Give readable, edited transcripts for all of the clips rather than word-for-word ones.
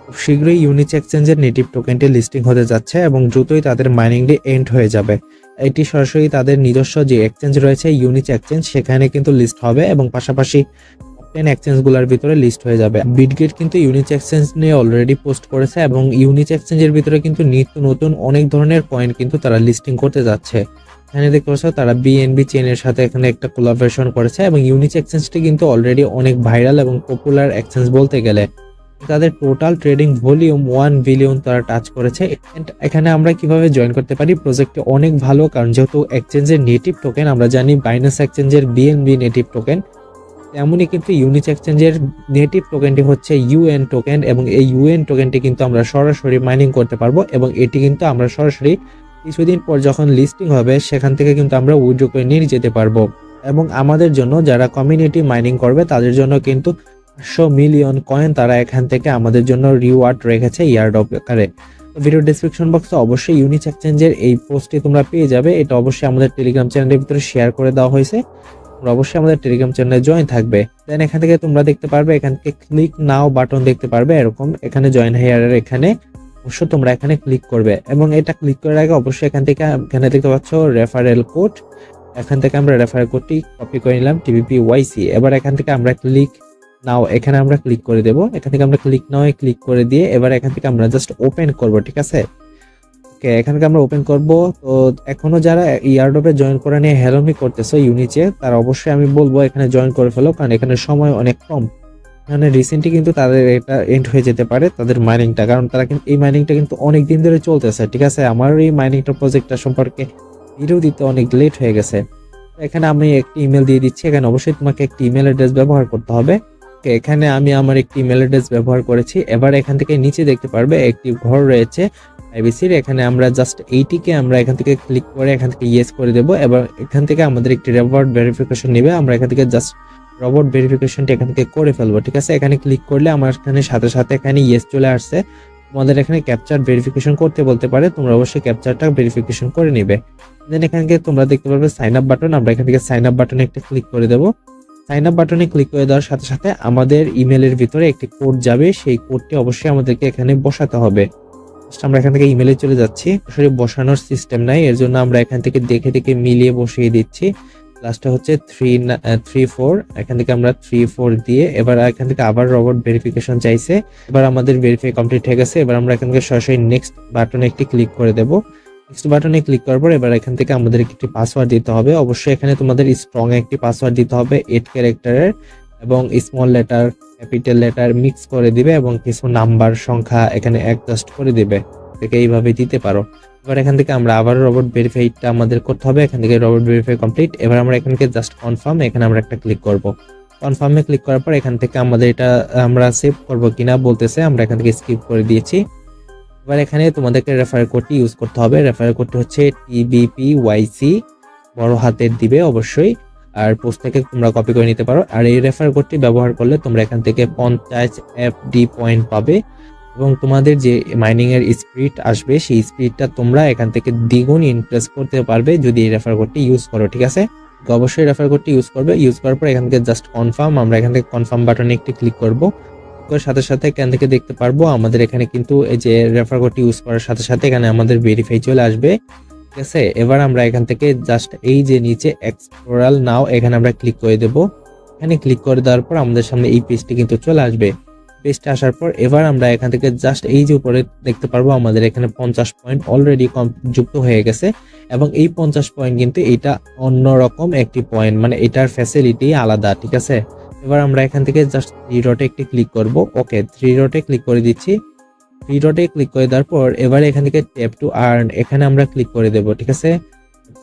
খুব শীঘ্রই ইউনিচ এক্সচেঞ্জের নেটিভ টোকেনটি লিস্টিং হতে যাচ্ছে এবং দ্রুতই তাদের মাইনিংটি এন্ড হয়ে যাবে। এটি সরাসরি তাদের নিজস্ব যে এক্সচেঞ্জ রয়েছে ইউনিচ এক্সচেঞ্জ সেখানে কিন্তু লিস্ট হবে এবং পাশাপাশি টপ 10 এক্সচেঞ্জগুলোর ভিতরে লিস্ট হয়ে যাবে। বিটগেট কিন্তু ইউনিচ এক্সচেঞ্জ নিয়ে অলরেডি পোস্ট করেছে এবং ইউনিচ এক্সচেঞ্জের ভিতরে কিন্তু নিত্য নতুন অনেক ধরনের কয়েন কিন্তু তারা লিস্টিং করতে যাচ্ছে। এখানে দেখতে পাচ্ছ তারা বিএনবি চেইনের সাথে এখানে একটা কোলাবোরেশন করেছে এবং ইউনিচ এক্সচেঞ্জটি কিন্তু অলরেডি অনেক ভাইরাল এবং পপুলার এক্সচেঞ্জ বলতে গেলে। তাদের টোটাল ট্রেডিং ভলিউম 1 বিলিয়ন তারা টাচ করেছে। এখানে আমরা কিভাবে জয়েন করতে পারি? প্রজেক্টটি অনেক ভালো, কারণ যেহেতু এক্সচেঞ্জের নেটিভ টোকেন আমরা জানি বাইন্যান্স এক্সচেঞ্জের বিএনবি নেটিভ টোকেন, তেমনই কিন্তু ইউনিচ এক্সচেঞ্জের নেটিভ টোকেনটি হচ্ছে ইউএন টোকেন এবং এই ইউএন টোকেনটি কিন্তু আমরা সরাসরি মাইনিং করতে পারবো এবং এটি কিন্তু আমরা সরাসরি কিছুদিন পর যখন লিস্টিং হবে সেখান থেকে কিন্তু আমরা উইথড্র করে নিয়ে যেতে পারবো। এবং আমাদের জন্য যারা কমিউনিটি মাইনিং করবে তাদের জন্য কিন্তু 500 মিলিয়ন কয়েন তারা এখান থেকে আমাদের জন্য রিওয়ার্ড রেখেছে ইয়ারড্রপ আকারে। ভিডিও ডেসক্রিপশন বক্সে অবশ্যই ইউনিচ এক্সচেঞ্জের এই পোস্টটি তোমরা পেয়ে যাবে। এটা অবশ্যই আমাদের টেলিগ্রাম চ্যানেলের ভিতরে শেয়ার করে দেওয়া হয়েছে, তোমরা অবশ্যই আমাদের টেলিগ্রাম চ্যানেলে জয়েন থাকবে। দেন এখান থেকে তোমরা দেখতে পারবে, এখান থেকে ক্লিক নাও বাটন দেখতে পারবে এরকম, এখানে জয়েন হেয়ারের এখানে অবশ্যই তোমরা এখানে ক্লিক করবে এবং এটা ক্লিক করার আগে অবশ্যই এখানে দেখতে পাচ্ছ রেফারেল কোড। এখান থেকে আমরা রেফারেল কোডটি কপি করে নিলাম TBPYC। এবার এখান থেকে আমরা ক্লিক নাও এখানে আমরা ক্লিক করে দেব। এখান থেকে আমরা ক্লিক নাও ক্লিক করে দিয়ে এবার এখান থেকে আমরা জাস্ট ওপেন করব, ঠিক আছে? ওকে, এখান থেকে আমরা ওপেন করব। তো এখনো যারা ইয়ারড্রপে জয়েন করে নিয়ে হেলমি করতেছো ইউনিচে, তারা অবশ্যই আমি বলবো এখানে জয়েন করে ফেলো, কারণ এখানে সময় অনেক কম। এখানে রিসেন্টলি কিন্তু তাদের এটা এন্ড হয়ে যেতে পারে তাদের মাইনিংটা, কারণ তারা কিন্তু এই মাইনিংটা কিন্তু অনেক দিন ধরে চলতেছে, ঠিক আছে? আমার এই মাইনিংটা প্রজেক্টটা সম্পর্কে ভিডিও দিতে অনেক লেট হয়ে গেছে। এখানে আমি একটি ইমেল দিয়ে দিচ্ছি, এখানে অবশ্যই তোমাকে একটি ইমেল অ্যাড্রেস ব্যবহার করতে হবে। এখানে আমি আমার একটি ইমেল অ্যাড্রেস ব্যবহার করেছি। এবার এখান থেকে নিচে দেখতে পারবে একটি ঘর রয়েছে আইবিসির, এখানে আমরা জাস্ট এইটিকে আমরা এখান থেকে ক্লিক করে এখান থেকে ইয়েস করে দেব। এবার এখান থেকে আমাদের একটি রবট ভেরিফিকেশন নেবে, আমরা এখান থেকে জাস্ট রবট ভেরিফিকেশনটা এখান থেকে করে ফেলবো, ঠিক আছে? এখানে ক্লিক করলে আমার এখানে সাথে সাথে এখানে ইয়েস চলে আসছে। তোমাদের এখানে ক্যাপচার ভেরিফিকেশন করতে বলতে পারে, তোমরা অবশ্যই ক্যাপচারটা ভেরিফিকেশন করে নিবে। দেন এখান থেকে তোমরা দেখতে পারবে সাইন আপ বাটন, আমরা এখান থেকে সাইন আপ বাটনে একটা ক্লিক করে দেবো। সাইন আপ বাটনে ক্লিক করে দেওয়ার সাথে সাথে আমাদের ইমেলের ভিতরে একটি কোড যাবে, সেই কোডটি অবশ্যই আমাদেরকে এখানে বসাতে হবে। আমরা এখান থেকে ইমেলে চলে যাচ্ছি, আসলে বসানোর সিস্টেম নাই, এর জন্য আমরা এখান থেকে দেখে দেখে মিলিয়ে বসিয়ে দিচ্ছি। লাস্টে হচ্ছে 334, এখান থেকে আমরা 34 দিয়ে এবার এখান থেকে আবার রবট ভেরিফিকেশন চাইছে। এবার আমাদের ভেরিফাই কমপ্লিট হয়ে গেছে। এবার আমরা এখান থেকে সরাসরি নেক্সট বাটনে একটি ক্লিক করে দেব। নেক্সট বাটনে ক্লিক করার পর এবার এখান থেকে আমাদের একটি পাসওয়ার্ড দিতে হবে। অবশ্যই এখানে তোমাদের স্ট্রং একটি পাসওয়ার্ড দিতে হবে 8 ক্যারেক্টারের এবং small letter capital letter mix করে দিবে এবং কিছু নাম্বার সংখ্যা এখানে অ্যাডজাস্ট করে দিবে, থেকে এইভাবে দিতে পারো। এবার এখান থেকে আমরা আবার রবট ভেরিফাইটা আমাদের করতে হবে। এখান থেকে রবট ভেরিফাই কমপ্লিট। এবার আমরা এখান থেকে জাস্ট কনফার্ম, এখানে আমরা একটা ক্লিক করব। কনফার্মে ক্লিক করার পর এখান থেকে আমাদের এটা আমরা সেভ করব কিনা বলতেছে, আমরা এখান থেকে স্কিপ করে দিয়েছি। এবার এখানে তোমাদেরকে রেফারেল কোডটি ইউজ করতে হবে। রেফারেল কোডটি হচ্ছে TBPYC, বড় হাতের দিবে অবশ্যই, আর পোস্ট থেকে তোমরা কপি করে নিতে পারো। আর এই রেফারেল কোডটি ব্যবহার করলে তোমরা এখান থেকে 50 FD পয়েন্ট পাবে এবং তোমাদের যে মাইনিং এর স্পিড আসবে সেই স্পিডটা তোমরা এখান থেকে দ্বিগুণ ইনক্রিজ করতে পারবে যদি এই রেফারেল কোডটি ইউজ করো, ঠিক আছে? অবশ্যই রেফারেল কোডটি ইউজ করবে। ইউজ করার পর এখান থেকে জাস্ট কনফার্ম, আমরা এখান থেকে কনফার্ম বাটনে একটি ক্লিক করব। সাথে সাথে এখান থেকে দেখতে পারবো আমাদের এখানে কিন্তু এই যে রেফারেল কোডটি ইউজ করার সাথে সাথে এখানে আমাদের ভেরিফাই চলে আসবে, ঠিক আছে? এবার আমরা এখান থেকে জাস্ট এই যে নিচে এক্সপ্লোরাল নাও এখানে আমরা ক্লিক করে দেব। এখানে ক্লিক করে দেওয়ার পর আমাদের সামনে এই পেজটি কিন্তু চলে আসবে। পেজটা আসার পর এবার আমরা এখান থেকে জাস্ট এই যে উপরে দেখতে পারবো আমাদের এখানে 50 পয়েন্ট অলরেডি যুক্ত হয়ে গেছে এবং এই 50 পয়েন্ট কিন্তু এটা অন্যরকম একটি পয়েন্ট, মানে এটার ফ্যাসিলিটি আলাদা, ঠিক আছে? এবার আমরা এখান থেকে জাস্ট 3 ডটে একটি ক্লিক করব। ওকে, 3 ডটে ক্লিক করে দিচ্ছি। 3 ডটে ক্লিক করে দেওয়ার পর এবার এখান থেকে ট্যাপ টু আর্ন এখানে আমরা ক্লিক করে দেব, ঠিক আছে?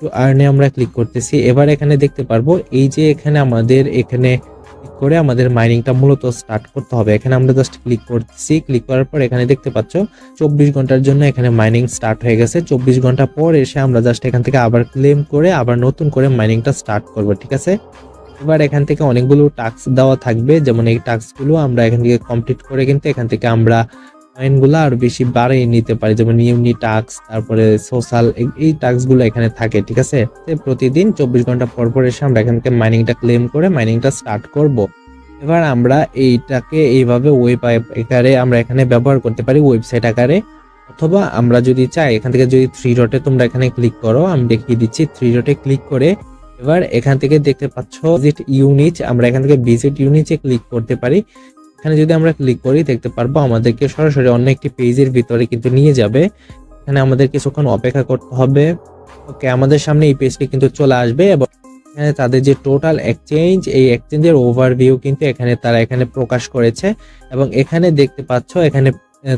টু আর্নে আমরা ক্লিক করতেছি। এবার এখানে দেখতে পারবো এই যে এখানে আমাদের এখানে ক্লিক করে আমাদের মাইনিংটা মূলত স্টার্ট করতে হবে। এখানে আমরা জাস্ট ক্লিক করতেছি। ক্লিক করার পর এখানে দেখতে পাচ্ছ 24 ঘন্টার জন্য এখানে মাইনিং স্টার্ট হয়ে গেছে। 24 ঘন্টা পর এসে আমরা জাস্ট এখান থেকে আবার ক্লেম করে আবার নতুন করে মাইনিংটা স্টার্ট করব, ঠিক আছে? এবার এখান থেকে অনেকগুলো টাস্ক দেওয়া থাকবে, যেমন এই টাস্কগুলো আমরা এখান থেকে কমপ্লিট করে কিন্তু এখান থেকে আমরা কয়েনগুলো আরো বেশি বাড়িয়ে নিতে পারি, যেমন ইউনি টাস্ক, তারপরে সোশ্যাল, এই টাস্কগুলো এখানে থাকে, ঠিক আছে? প্রতিদিন 24 ঘন্টা পর পর এসে আমরা এখান থেকে মাইনিংটা ক্লেম করে মাইনিংটা স্টার্ট করব। এবার আমরা এইটাকে এইভাবে ওয়েব আকারে আমরা এখানে ব্যবহার করতে পারি, ওয়েবসাইট আকারে। অথবা আমরা যদি চাই এখান থেকে যদি থ্রি ডটে তোমরা এখানে ক্লিক করো, আমি দেখিয়ে দিচ্ছি, থ্রি ডটে ক্লিক করে এবার এখান থেকে দেখতে পাচ্ছ ভিজিট ইউনিট, আমরা এখান থেকে ভিজিট ইউনিটে ক্লিক করতে পারি। এখানে যদি আমরা ক্লিক করি দেখতে পারবো আমাদেরকে সরাসরি অন্য একটি পেজের ভিতরে কিন্তু নিয়ে যাবে। এখানে আমাদের কিছুক্ষণ অপেক্ষা করতে হবে। ওকে, আমাদের সামনে এই পেজটি কিন্তু চলে আসবে এবং এখানে তাদের যে টোটাল এক্সচেঞ্জ, এই এক্সচেঞ্জের ওভারভিউ কিন্তু এখানে তারা এখানে প্রকাশ করেছে। এবং এখানে দেখতে পাচ্ছ এখানে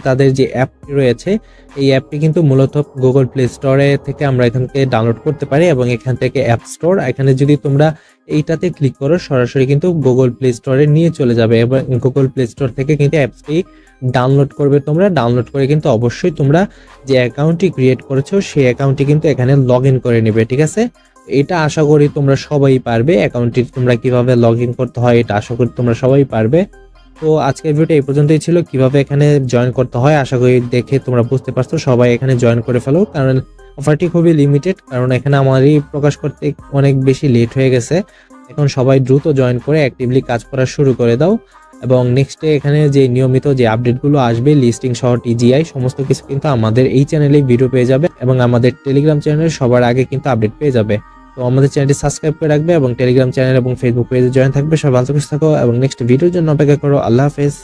তাদের যে অ্যাপটি রয়েছে, এই অ্যাপটি কিন্তু মূলত গুগল প্লে স্টোরে থেকে আমরা এখান থেকে ডাউনলোড করতে পারি এবং এখান থেকে অ্যাপ স্টোর, এখানে যদি তোমরা এইটাতে ক্লিক করো সরাসরি কিন্তু গুগল প্লে স্টোরে নিয়ে চলে যাবে এবং গুগল প্লে স্টোর থেকে কিন্তু অ্যাপসটি ডাউনলোড করবে। তোমরা ডাউনলোড করে কিন্তু অবশ্যই তোমরা যে অ্যাকাউন্টটি ক্রিয়েট করেছো সেই অ্যাকাউন্টটি কিন্তু এখানে লগ ইন করে নেবে, ঠিক আছে? এটা আশা করি তোমরা সবাই পারবে, অ্যাকাউন্টটি তোমরা কিভাবে লগ ইন করতে হয় এটা আশা করি তোমরা সবাই পারবে। তো আজকের ভিডিওটা এই পর্যন্তই ছিল, কিভাবে এখানে জয়েন করতে হয় আশা করি দেখে তোমরা বুঝতে পারছো। সবাই এখানে জয়েন করে ফেলো, কারণ অফারটি খুবই লিমিটেড, কারণ এখানে আমারই প্রকাশ করতে অনেক বেশি লেট হয়ে গেছে। এখন সবাই দ্রুত জয়েন করে অ্যাক্টিভলি কাজ করা শুরু করে দাও। এবং নেক্সটে এখানে যে নিয়মিত যে আপডেটগুলো আসবে লিস্টিং সহ টিজিআই সমস্ত কিছু কিন্তু আমাদের এই চ্যানেলে ভিডিও পেয়ে যাবে এবং আমাদের টেলিগ্রাম চ্যানেলে সবার আগে কিন্তু আপডেট পেয়ে যাবে। তো আমাদের চ্যানেলটি সাবস্ক্রাইব করে রাখবে এবং টেলিগ্রাম চ্যানেল এবং ফেসবুক পেজে জয়েন থাকবে। সবাই ভালো থাকো এবং নেক্সট ভিডিওর জন্য অপেক্ষা করো। আল্লাহ হাফেজ।